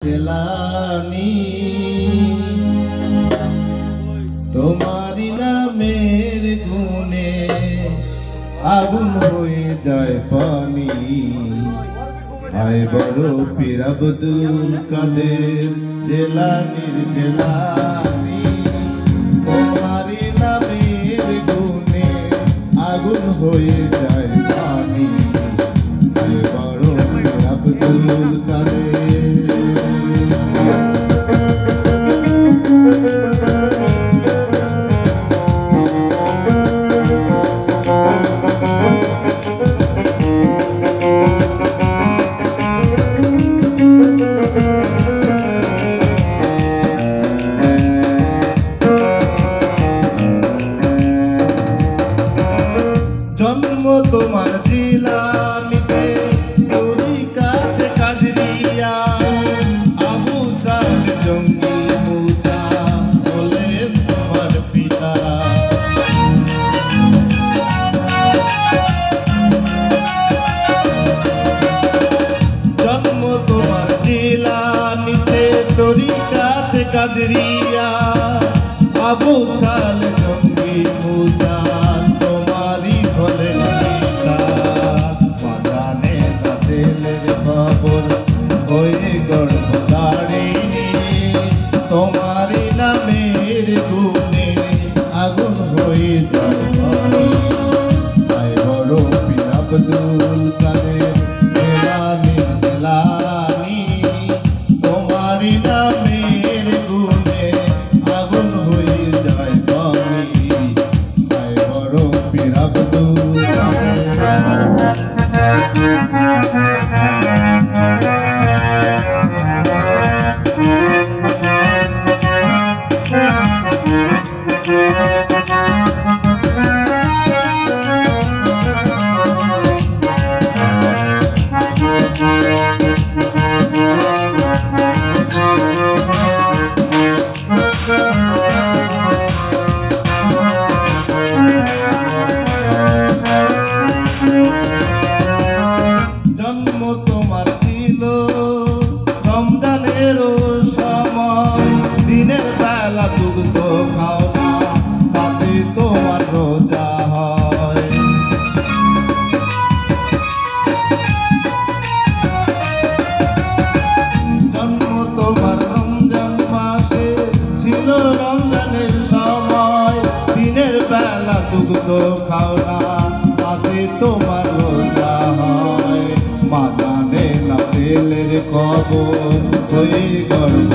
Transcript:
জেলানি তোমারি নামের গুণে আগুন হয়ে যায় পানি। আয় বড় পীর আব্দুল কাদের জেলানির জেলানি তোমারি নামের গুণে আগুন হয়ে যায় পানি। আয় বড় পীর আব্দুল কাদের। জন্ম তোমার জিলানিতে তরিকাতে কাদরিয়া আবু সাদ জঙ্গি মুজা বলেন তোমার পিতা। জন্ম তোমার জিলানিতে তরিকাতে কাদরিয়া আবু সাদ জঙ্গি মুজা তোমারি নামের গুণে আগুন হয়ে যায় পানি। আয় বড় পীর আব্দুল কাদের জেলানির জেলানি তোমারি নামের গুণে আগুন হয়ে যায় পানি। আয় বড় পীর আব্দুল কাদের। জন্ম তোমার ছিল রমজানের সময়, দিনের বেলা দুগ্ধ খাও না তাতে তোমার রোজা হয়। জন্ম তোমার রমজান মাসে ছিল রমজানের সময়, দিনের বেলা দুগ্ধ খাও না তাতে তোমার রোজা হয়। মা জানে না ছেলের খবর হয়ে গর্ব